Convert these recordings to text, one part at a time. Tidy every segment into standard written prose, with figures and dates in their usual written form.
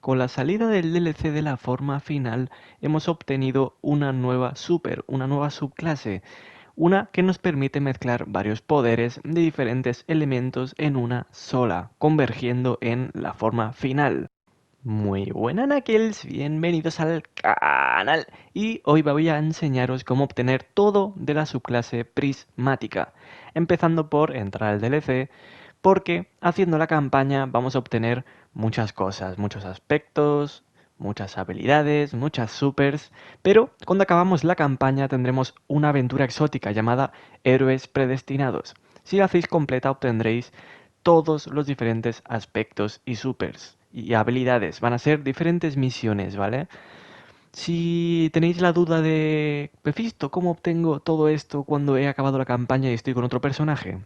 Con la salida del DLC de la forma final, hemos obtenido una nueva una nueva subclase, una que nos permite mezclar varios poderes de diferentes elementos en una sola, convergiendo en la forma final. Muy buenas Nakels, bienvenidos al canal y hoy voy a enseñaros cómo obtener todo de la subclase prismática, empezando por entrar al DLC, porque haciendo la campaña vamos a obtener muchas cosas, muchos aspectos, muchas habilidades, muchas supers, pero cuando acabamos la campaña tendremos una aventura exótica llamada Héroes Predestinados. Si la hacéis completa obtendréis todos los diferentes aspectos y supers y habilidades. Van a ser diferentes misiones, ¿vale? Si tenéis la duda de, Pefisto, ¿cómo obtengo todo esto cuando he acabado la campaña y estoy con otro personaje?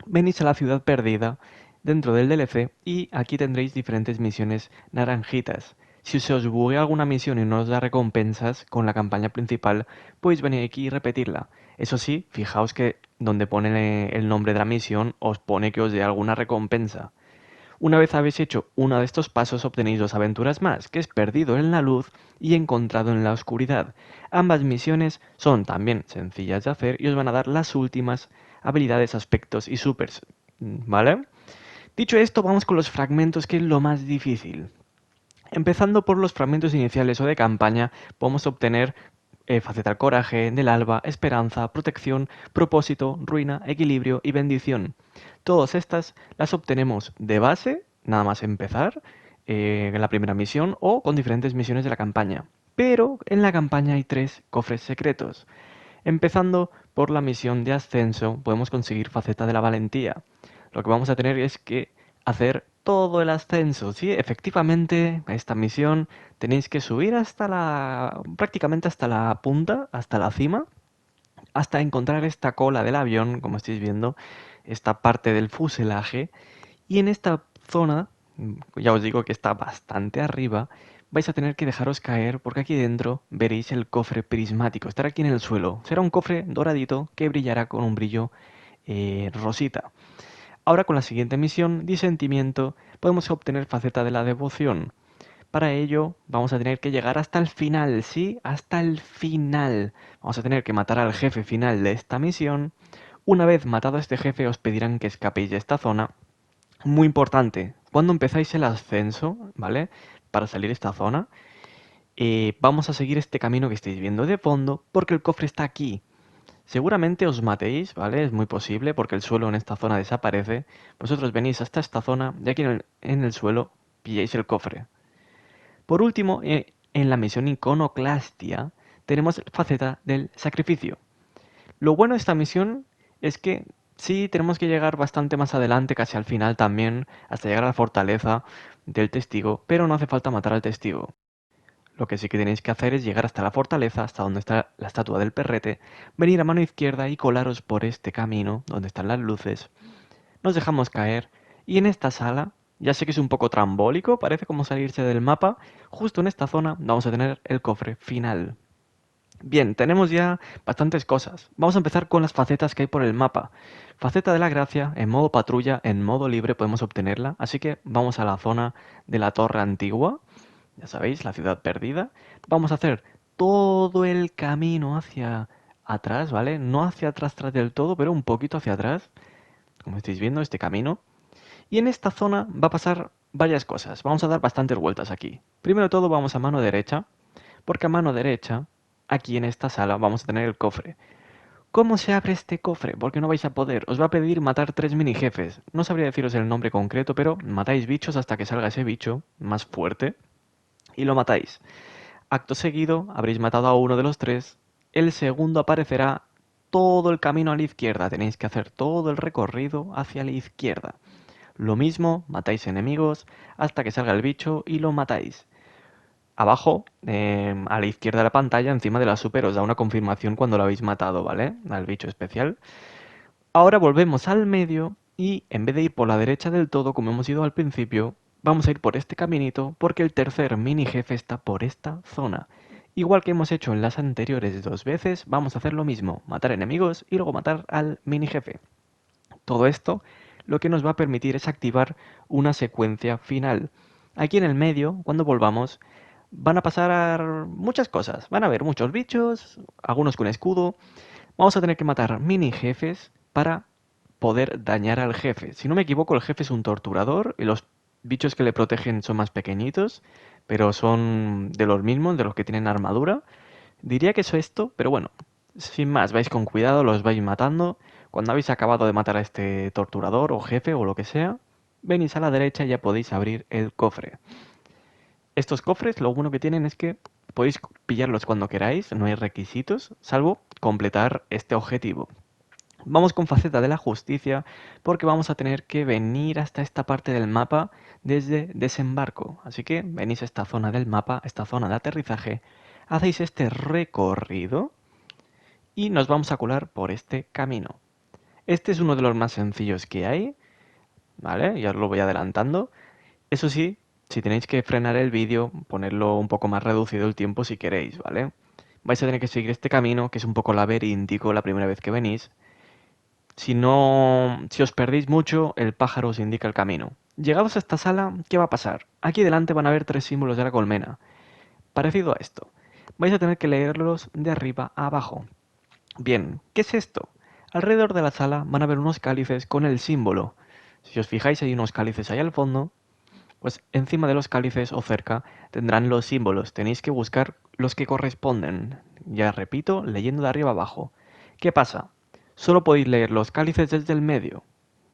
Venís a la ciudad perdida dentro del DLC y aquí tendréis diferentes misiones naranjitas. Si se os buguea alguna misión y no os da recompensas con la campaña principal, podéis venir aquí y repetirla. Eso sí, fijaos que donde pone el nombre de la misión os pone que os dé alguna recompensa. Una vez habéis hecho uno de estos pasos obtenéis dos aventuras más, que es Perdido en la Luz y Encontrado en la Oscuridad. Ambas misiones son también sencillas de hacer y os van a dar las últimas habilidades, aspectos y supers, ¿vale? Dicho esto, vamos con los fragmentos, que es lo más difícil. Empezando por los fragmentos iniciales o de campaña, podemos obtener faceta al coraje, del alba, esperanza, protección, propósito, ruina, equilibrio y bendición. Todas estas las obtenemos de base, nada más empezar, en la primera misión o con diferentes misiones de la campaña. Pero en la campaña hay tres cofres secretos. Empezando por la misión de ascenso, podemos conseguir faceta de la valentía. Lo que vamos a tener es que hacer todo el ascenso. Sí, efectivamente, a esta misión tenéis que subir hasta prácticamente hasta la punta, hasta la cima, hasta encontrar esta cola del avión, como estáis viendo, esta parte del fuselaje. Y en esta zona, ya os digo que está bastante arriba, vais a tener que dejaros caer porque aquí dentro veréis el cofre prismático. Estará aquí en el suelo. Será un cofre doradito que brillará con un brillo rosita. Ahora con la siguiente misión, disentimiento, podemos obtener faceta de la devoción. Para ello vamos a tener que llegar hasta el final, ¿sí? Hasta el final. Vamos a tener que matar al jefe final de esta misión. Una vez matado a este jefe os pedirán que escapéis de esta zona. Muy importante, cuando empezáis el ascenso, ¿vale? Para salir de esta zona, vamos a seguir este camino que estáis viendo de fondo porque el cofre está aquí. Seguramente os matéis, ¿vale? Es muy posible porque el suelo en esta zona desaparece. Vosotros venís hasta esta zona y aquí en el suelo pilláis el cofre. Por último, en la misión Iconoclastia tenemos faceta del sacrificio. Lo bueno de esta misión es que sí tenemos que llegar bastante más adelante, casi al final también, hasta llegar a la fortaleza del testigo, pero no hace falta matar al testigo. Lo que sí que tenéis que hacer es llegar hasta la fortaleza, hasta donde está la estatua del perrete, venir a mano izquierda y colaros por este camino, donde están las luces. Nos dejamos caer y en esta sala, ya sé que es un poco trambólico, parece como salirse del mapa, justo en esta zona vamos a tener el cofre final. Bien, tenemos ya bastantes cosas. Vamos a empezar con las facetas que hay por el mapa. Faceta de la gracia, en modo patrulla, en modo libre podemos obtenerla, así que vamos a la zona de la torre antigua, ya sabéis, la ciudad perdida. Vamos a hacer todo el camino hacia atrás, ¿vale? No hacia atrás tras del todo, pero un poquito hacia atrás, como estáis viendo, este camino. Y en esta zona va a pasar varias cosas. Vamos a dar bastantes vueltas aquí. Primero de todo vamos a mano derecha, porque a mano derecha, aquí en esta sala, vamos a tener el cofre. ¿Cómo se abre este cofre? Porque no vais a poder. Os va a pedir matar 3 mini jefes. No sabría deciros el nombre concreto, pero matáis bichos hasta que salga ese bicho más fuerte y lo matáis. Acto seguido, habréis matado a uno de los tres. El segundo aparecerá todo el camino a la izquierda. Tenéis que hacer todo el recorrido hacia la izquierda. Lo mismo, matáis enemigos hasta que salga el bicho y lo matáis. Abajo, a la izquierda de la pantalla, encima de la super, os da una confirmación cuando lo habéis matado, ¿vale? Al bicho especial. Ahora volvemos al medio y en vez de ir por la derecha del todo, como hemos ido al principio, vamos a ir por este caminito porque el tercer mini jefe está por esta zona. Igual que hemos hecho en las anteriores dos veces, vamos a hacer lo mismo, matar enemigos y luego matar al mini jefe. Todo esto lo que nos va a permitir es activar una secuencia final. Aquí en el medio, cuando volvamos, van a pasar muchas cosas. Van a haber muchos bichos, algunos con escudo. Vamos a tener que matar mini jefes para poder dañar al jefe. Si no me equivoco, el jefe es un torturador y los bichos que le protegen son más pequeñitos, pero son de los mismos, de los que tienen armadura. Diría que es esto, pero bueno, sin más, vais con cuidado, los vais matando. Cuando habéis acabado de matar a este torturador o jefe o lo que sea, venís a la derecha y ya podéis abrir el cofre. Estos cofres lo bueno que tienen es que podéis pillarlos cuando queráis, no hay requisitos, salvo completar este objetivo. Vamos con faceta de la justicia porque vamos a tener que venir hasta esta parte del mapa desde desembarco. Así que venís a esta zona del mapa, esta zona de aterrizaje, hacéis este recorrido y nos vamos a colar por este camino. Este es uno de los más sencillos que hay, ¿vale? Ya os lo voy adelantando. Eso sí, si tenéis que frenar el vídeo, ponerlo un poco más reducido el tiempo si queréis, ¿vale? Vais a tener que seguir este camino, que es un poco laberíntico la primera vez que venís. Si os perdéis mucho, el pájaro os indica el camino. Llegados a esta sala, ¿qué va a pasar? Aquí delante van a haber 3 símbolos de la colmena. Parecido a esto. Vais a tener que leerlos de arriba a abajo. Bien, ¿qué es esto? Alrededor de la sala van a haber unos cálices con el símbolo. Si os fijáis, hay unos cálices ahí al fondo. Pues encima de los cálices o cerca tendrán los símbolos. Tenéis que buscar los que corresponden. Ya repito, leyendo de arriba abajo. ¿Qué pasa? Solo podéis leer los cálices desde el medio.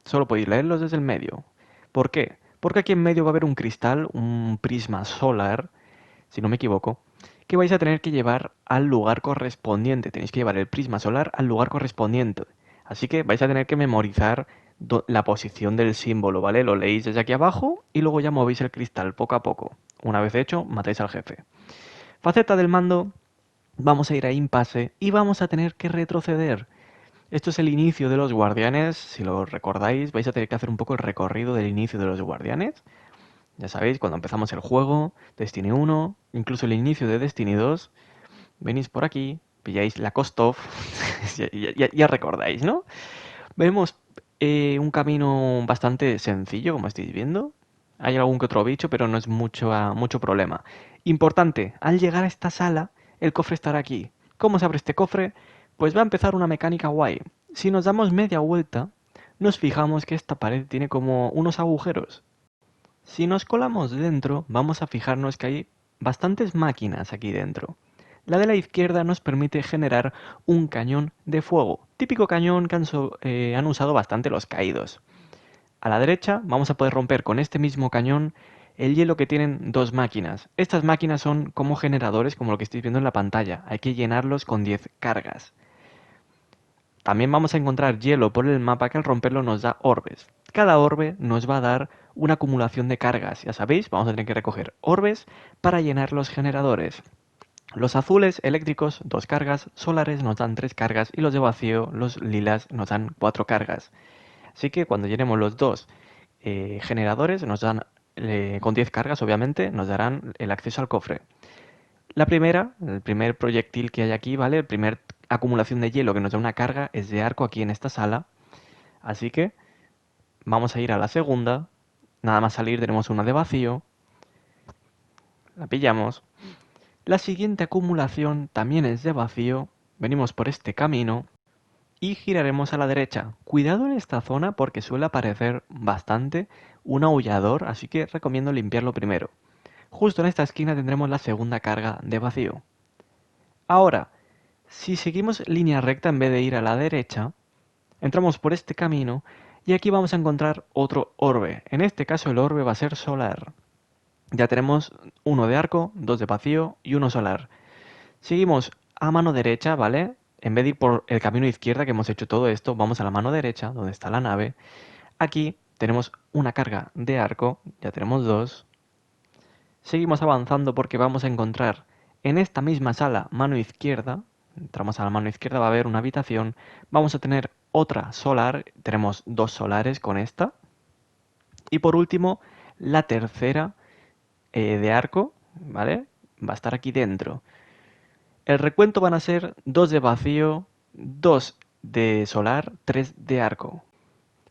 Solo podéis leerlos desde el medio. ¿Por qué? Porque aquí en medio va a haber un cristal, un prisma solar, si no me equivoco, que vais a tener que llevar al lugar correspondiente. Tenéis que llevar el prisma solar al lugar correspondiente. Así que vais a tener que memorizar la posición del símbolo, ¿vale? Lo leéis desde aquí abajo y luego ya movéis el cristal poco a poco. Una vez hecho, matáis al jefe. Faceta del mando, vamos a ir a impasse y vamos a tener que retroceder. Esto es el inicio de los guardianes, si lo recordáis, vais a tener que hacer un poco el recorrido del inicio de los guardianes. Ya sabéis, cuando empezamos el juego, Destiny 1, incluso el inicio de Destiny 2, venís por aquí, pilláis la Kostov, ya recordáis, ¿no? Vemos un camino bastante sencillo, como estáis viendo. Hay algún que otro bicho, pero no es mucho problema. Importante, al llegar a esta sala, el cofre estará aquí. ¿Cómo se abre este cofre? Pues va a empezar una mecánica guay. Si nos damos media vuelta, nos fijamos que esta pared tiene como unos agujeros. Si nos colamos dentro, vamos a fijarnos que hay bastantes máquinas aquí dentro. La de la izquierda nos permite generar un cañón de fuego, típico cañón que han usado bastante los caídos. A la derecha vamos a poder romper con este mismo cañón el hielo que tienen dos máquinas. Estas máquinas son como generadores, como lo que estáis viendo en la pantalla. Hay que llenarlos con 10 cargas. También vamos a encontrar hielo por el mapa que al romperlo nos da orbes. Cada orbe nos va a dar una acumulación de cargas. Ya sabéis, vamos a tener que recoger orbes para llenar los generadores. Los azules eléctricos, 2 cargas, solares nos dan 3 cargas y los de vacío, los lilas, nos dan 4 cargas. Así que cuando llenemos los dos generadores, nos dan con 10 cargas, obviamente, nos darán el acceso al cofre. El primer proyectil que hay aquí, ¿vale? El primer acumulación de hielo que nos da una carga es de arco aquí en esta sala. Así que vamos a ir a la segunda. Nada más salir tenemos una de vacío. La pillamos. La siguiente acumulación también es de vacío. Venimos por este camino y giraremos a la derecha. Cuidado en esta zona porque suele aparecer bastante un aullador, así que recomiendo limpiarlo primero. Justo en esta esquina tendremos la segunda carga de vacío. Ahora, si seguimos línea recta en vez de ir a la derecha, entramos por este camino y aquí vamos a encontrar otro orbe. En este caso el orbe va a ser solar. Ya tenemos uno de arco, dos de vacío y uno solar. Seguimos a mano derecha, ¿vale? En vez de ir por el camino izquierda que hemos hecho todo esto, vamos a la mano derecha, donde está la nave. Aquí tenemos una carga de arco, ya tenemos dos. Seguimos avanzando porque vamos a encontrar en esta misma sala, mano izquierda, entramos a la mano izquierda, va a haber una habitación, vamos a tener otra solar, tenemos dos solares con esta. Y por último, la tercera de arco, ¿vale? Va a estar aquí dentro. El recuento van a ser 2 de vacío, 2 de solar, 3 de arco.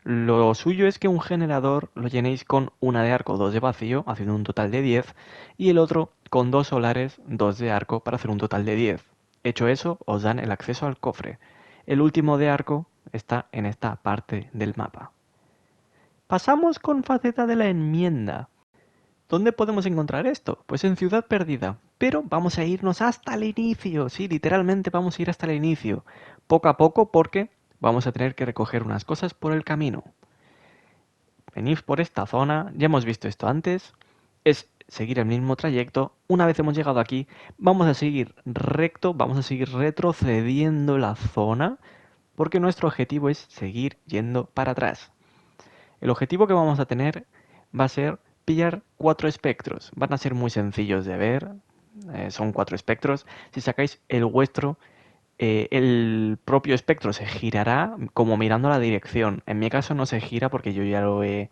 Lo suyo es que un generador lo llenéis con una de arco, 2 de vacío, haciendo un total de 10, y el otro con 2 solares, 2 de arco, para hacer un total de 10. Hecho eso, os dan el acceso al cofre. El último de arco está en esta parte del mapa. Pasamos con faceta de la enmienda. ¿Dónde podemos encontrar esto? Pues en Ciudad Perdida. Pero vamos a irnos hasta el inicio. Sí, literalmente vamos a ir hasta el inicio. Poco a poco porque vamos a tener que recoger unas cosas por el camino. Venid por esta zona. Ya hemos visto esto antes. Es seguir el mismo trayecto. Una vez hemos llegado aquí, vamos a seguir recto. Vamos a seguir retrocediendo la zona. Porque nuestro objetivo es seguir yendo para atrás. El objetivo que vamos a tener va a ser pillar 4 espectros. Van a ser muy sencillos de ver. Son 4 espectros. Si sacáis el vuestro, el propio espectro se girará como mirando la dirección. En mi caso no se gira porque yo ya lo he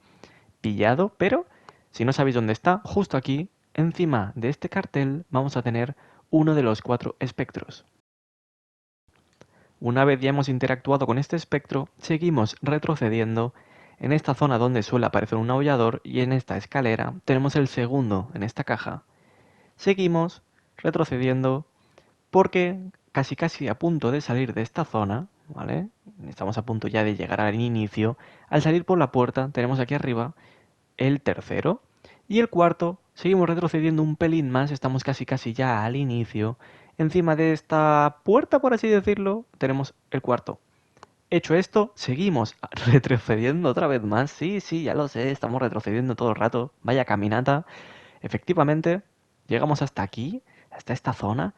pillado, pero si no sabéis dónde está, justo aquí, encima de este cartel, vamos a tener uno de los 4 espectros. Una vez ya hemos interactuado con este espectro, seguimos retrocediendo en esta zona donde suele aparecer un aullador y en esta escalera tenemos el segundo en esta caja. Seguimos retrocediendo porque casi a punto de salir de esta zona, ¿vale? Estamos a punto ya de llegar al inicio. Al salir por la puerta tenemos aquí arriba el tercero y el cuarto. Seguimos retrocediendo un pelín más, estamos casi ya al inicio. Encima de esta puerta, por así decirlo, tenemos el cuarto. Hecho esto, seguimos retrocediendo otra vez más. Sí, ya lo sé, estamos retrocediendo todo el rato. Vaya caminata. Efectivamente, llegamos hasta aquí, hasta esta zona.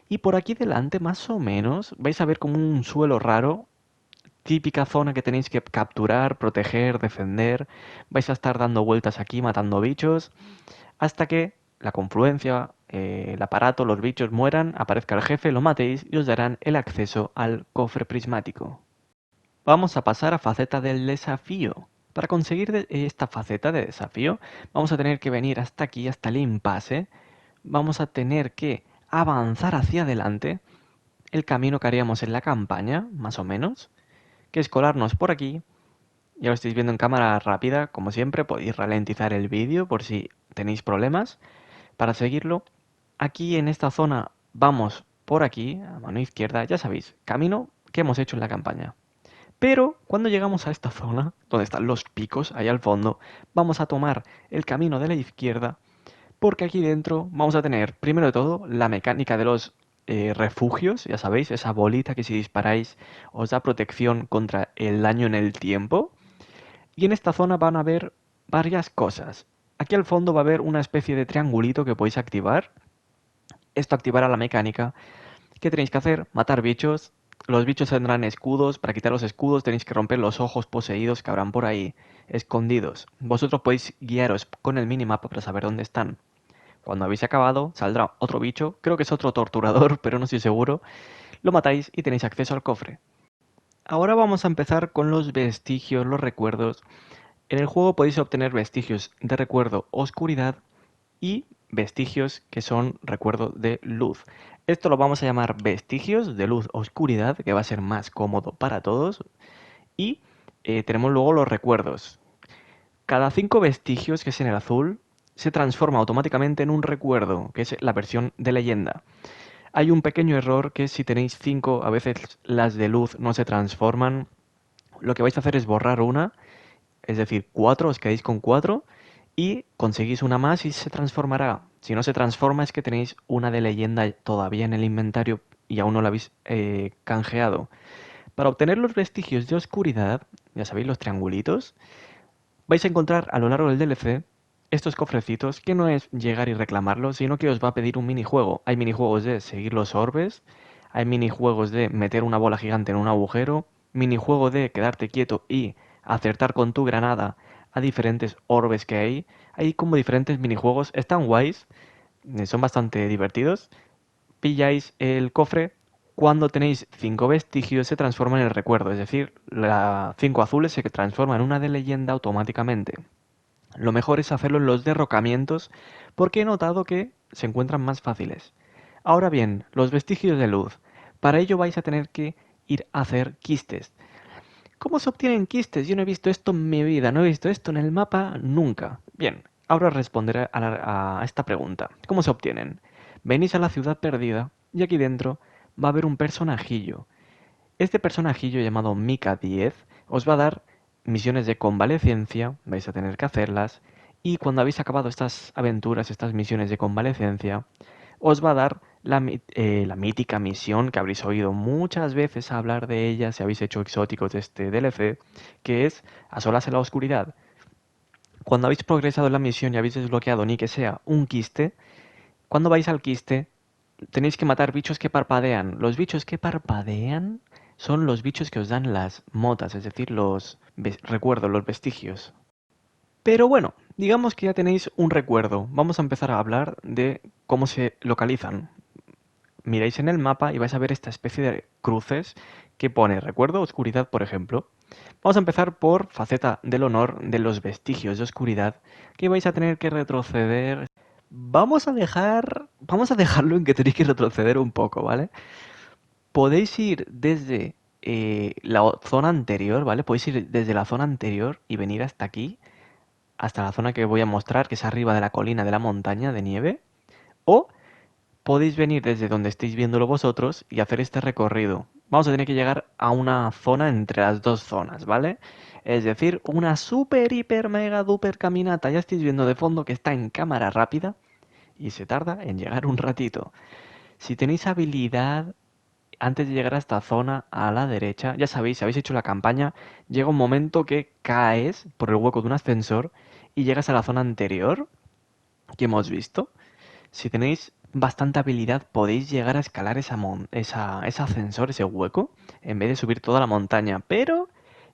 Y por aquí delante, más o menos, vais a ver como un suelo raro. Típica zona que tenéis que capturar, proteger, defender. Vais a estar dando vueltas aquí, matando bichos. Hasta que la confluencia, el aparato, los bichos mueran, aparezca el jefe, lo matéis y os darán el acceso al cofre prismático. Vamos a pasar a faceta del desafío. Para conseguir esta faceta de desafío, vamos a tener que venir hasta aquí, hasta el impasse. Vamos a tener que avanzar hacia adelante, el camino que haríamos en la campaña, más o menos, que es colarnos por aquí. Ya lo estáis viendo en cámara rápida, como siempre, podéis ralentizar el vídeo por si tenéis problemas. Para seguirlo, aquí en esta zona vamos por aquí, a mano izquierda, ya sabéis, camino que hemos hecho en la campaña. Pero cuando llegamos a esta zona, donde están los picos, ahí al fondo, vamos a tomar el camino de la izquierda, porque aquí dentro vamos a tener, primero de todo, la mecánica de los refugios, ya sabéis, esa bolita que si disparáis os da protección contra el daño en el tiempo. Y en esta zona van a haber varias cosas. Aquí al fondo va a haber una especie de triangulito que podéis activar. Esto activará la mecánica. ¿Qué tenéis que hacer? Matar bichos. Los bichos tendrán escudos. Para quitar los escudos tenéis que romper los ojos poseídos que habrán por ahí, escondidos. Vosotros podéis guiaros con el minimapa para saber dónde están. Cuando habéis acabado, saldrá otro bicho. Creo que es otro torturador, pero no estoy seguro. Lo matáis y tenéis acceso al cofre. Ahora vamos a empezar con los vestigios, los recuerdos. En el juego podéis obtener vestigios de recuerdo oscuridad y vestigios que son recuerdo de luz. Esto lo vamos a llamar vestigios de luz oscuridad, que va a ser más cómodo para todos. Y tenemos luego los recuerdos. Cada 5 vestigios, que es en el azul, se transforma automáticamente en un recuerdo, que es la versión de leyenda. Hay un pequeño error que si tenéis 5, a veces las de luz no se transforman. Lo que vais a hacer es borrar una, es decir, 4, os quedáis con 4 y conseguís una más y se transformará. Si no se transforma es que tenéis una de leyenda todavía en el inventario y aún no la habéis canjeado. Para obtener los vestigios de oscuridad, ya sabéis, los triangulitos, vais a encontrar a lo largo del DLC estos cofrecitos que no es llegar y reclamarlos, sino que os va a pedir un minijuego. Hay minijuegos de seguir los orbes, hay minijuegos de meter una bola gigante en un agujero, minijuego de quedarte quieto y acertar con tu granada a diferentes orbes que hay. Hay como diferentes minijuegos, están guays, son bastante divertidos. Pilláis el cofre, cuando tenéis 5 vestigios se transforma en el recuerdo, es decir, las 5 azules se transforman en una de leyenda automáticamente. Lo mejor es hacerlo en los derrocamientos porque he notado que se encuentran más fáciles. Ahora bien, los vestigios de luz. Para ello vais a tener que ir a hacer quistes. ¿Cómo se obtienen quistes? Yo no he visto esto en mi vida, no he visto esto en el mapa nunca. Bien, ahora responderé a esta pregunta. ¿Cómo se obtienen? Venís a la ciudad perdida y aquí dentro va a haber un personajillo. Este personajillo llamado Mika 10 os va a dar misiones de convalecencia, vais a tener que hacerlas, y cuando habéis acabado estas aventuras, estas misiones de convalecencia, os va a dar la mítica misión que habréis oído muchas veces hablar de ella si habéis hecho exóticos de este DLC, que es A solas en la oscuridad. Cuando habéis progresado en la misión y habéis desbloqueado ni que sea un quiste, cuando vais al quiste tenéis que matar bichos que parpadean. Los bichos que parpadean son los bichos que os dan las motas, es decir, recuerdos, los vestigios. Pero bueno, digamos que ya tenéis un recuerdo. Vamos a empezar a hablar de cómo se localizan. Miráis en el mapa y vais a ver esta especie de cruces que pone recuerdo, oscuridad, por ejemplo. Vamos a empezar por faceta del honor de los vestigios de oscuridad que vais a tener que retroceder. Vamos a dejarlo en que tenéis que retroceder un poco, ¿vale? Podéis ir desde la zona anterior, ¿vale? Podéis ir desde la zona anterior y venir hasta aquí, hasta la zona que voy a mostrar, que es arriba de la colina de la montaña de nieve. O podéis venir desde donde estéis viéndolo vosotros y hacer este recorrido. Vamos a tener que llegar a una zona entre las dos zonas, ¿vale? Es decir, una super, hiper, mega, duper caminata. Ya estáis viendo de fondo que está en cámara rápida y se tarda en llegar un ratito. Si tenéis habilidad, antes de llegar a esta zona a la derecha, ya sabéis, si habéis hecho la campaña, llega un momento que caes por el hueco de un ascensor y llegas a la zona anterior que hemos visto. Si tenéis bastante habilidad, podéis llegar a escalar ese ascensor, ese hueco, en vez de subir toda la montaña. Pero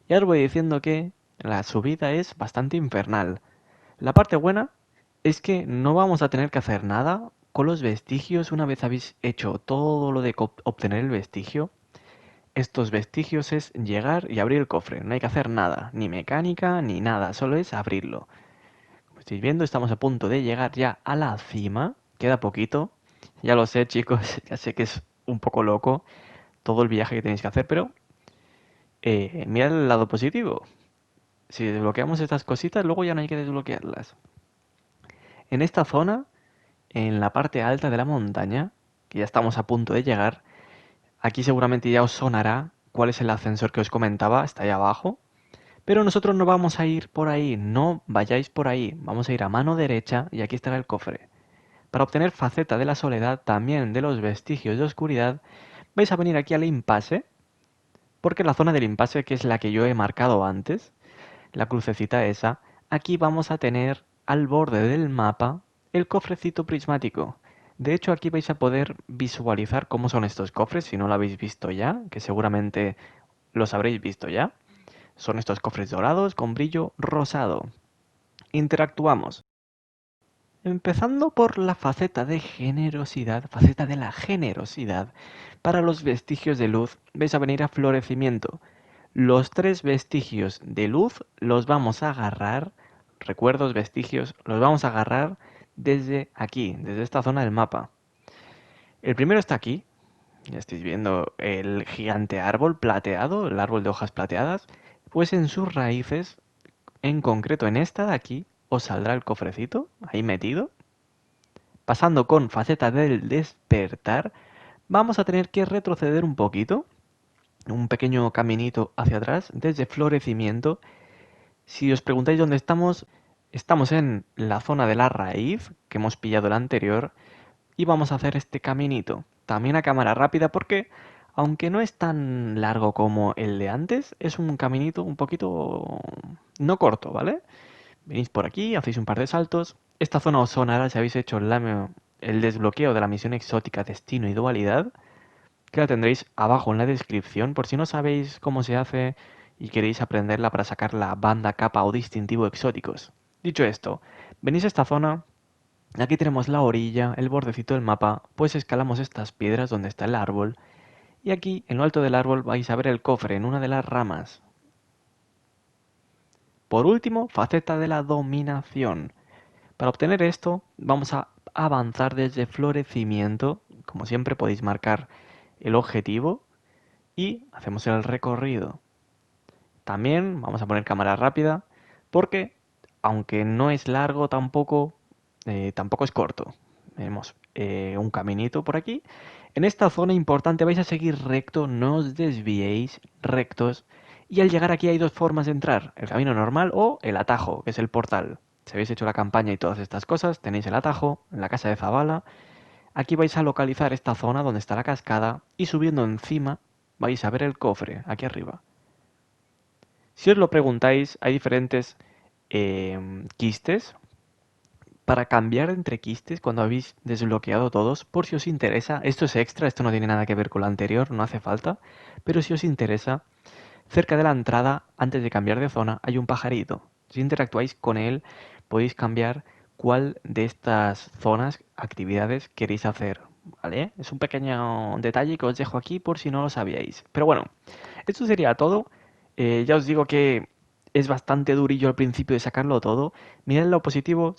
ya os voy diciendo que la subida es bastante infernal. La parte buena es que no vamos a tener que hacer nada con los vestigios una vez habéis hecho todo lo de obtener el vestigio. Estos vestigios es llegar y abrir el cofre. No hay que hacer nada, ni mecánica, ni nada, solo es abrirlo. Como estáis viendo, estamos a punto de llegar ya a la cima. Queda poquito. Ya lo sé, chicos, ya sé que es un poco loco todo el viaje que tenéis que hacer, pero mirad el lado positivo. Si desbloqueamos estas cositas, luego ya no hay que desbloquearlas. En esta zona, en la parte alta de la montaña, que ya estamos a punto de llegar, aquí seguramente ya os sonará cuál es el ascensor que os comentaba, está ahí abajo. Pero nosotros no vamos a ir por ahí, no vayáis por ahí, vamos a ir a mano derecha y aquí estará el cofre. Para obtener faceta de la soledad, también de los vestigios de oscuridad, vais a venir aquí al impasse, porque la zona del impasse, que es la que yo he marcado antes, la crucecita esa, aquí vamos a tener al borde del mapa el cofrecito prismático. De hecho, aquí vais a poder visualizar cómo son estos cofres, si no lo habéis visto ya, que seguramente los habréis visto ya. Son estos cofres dorados con brillo rosado. Interactuamos. Empezando por la faceta de generosidad, faceta de la generosidad. Para los vestigios de luz vais a venir a florecimiento. Los tres vestigios de luz los vamos a agarrar, recuerdos, vestigios, los vamos a agarrar desde aquí, desde esta zona del mapa. El primero está aquí, ya estáis viendo el gigante árbol plateado, el árbol de hojas plateadas, pues en sus raíces, en concreto en esta de aquí, os saldrá el cofrecito, ahí metido. Pasando con faceta del despertar, vamos a tener que retroceder un poquito, un pequeño caminito hacia atrás, desde florecimiento. Si os preguntáis dónde estamos, estamos en la zona de la raíz, que hemos pillado la anterior, y vamos a hacer este caminito. También a cámara rápida porque, aunque no es tan largo como el de antes, es un caminito un poquito no corto, ¿vale? Venís por aquí, hacéis un par de saltos. Esta zona os sonará si habéis hecho el desbloqueo de la misión exótica Destino y Dualidad, que la tendréis abajo en la descripción por si no sabéis cómo se hace y queréis aprenderla para sacar la banda, capa o distintivo exóticos. Dicho esto, venís a esta zona. Aquí tenemos la orilla, el bordecito del mapa, pues escalamos estas piedras donde está el árbol, y aquí, en lo alto del árbol, vais a ver el cofre en una de las ramas. Por último, faceta de la dominación. Para obtener esto, vamos a avanzar desde florecimiento, como siempre podéis marcar el objetivo, y hacemos el recorrido. También vamos a poner cámara rápida porque aunque no es largo tampoco, tampoco es corto. Tenemos un caminito por aquí. En esta zona importante vais a seguir recto, no os desviéis, rectos. Y al llegar aquí hay dos formas de entrar, el camino normal o el atajo, que es el portal. Si habéis hecho la campaña y todas estas cosas, tenéis el atajo en la casa de Zavala. Aquí vais a localizar esta zona donde está la cascada y subiendo encima vais a ver el cofre, aquí arriba. Si os lo preguntáis, hay diferentes quistes para cambiar entre quistes cuando habéis desbloqueado todos, por si os interesa. Esto es extra, esto no tiene nada que ver con lo anterior, no hace falta, pero si os interesa, cerca de la entrada, antes de cambiar de zona, hay un pajarito. Si interactuáis con él, podéis cambiar cuál de estas zonas, actividades queréis hacer. ¿Vale? Es un pequeño detalle que os dejo aquí por si no lo sabíais. Pero bueno, esto sería todo. Ya os digo que es bastante durillo al principio de sacarlo todo. Mirad lo positivo.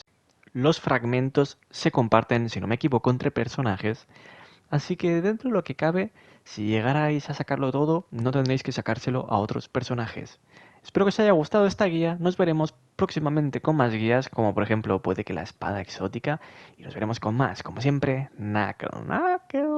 Los fragmentos se comparten, si no me equivoco, entre personajes. Así que dentro de lo que cabe, si llegarais a sacarlo todo, no tendréis que sacárselo a otros personajes. Espero que os haya gustado esta guía, nos veremos próximamente con más guías, como por ejemplo puede que la espada exótica, y nos veremos con más, como siempre, Knuckle, Knuckle.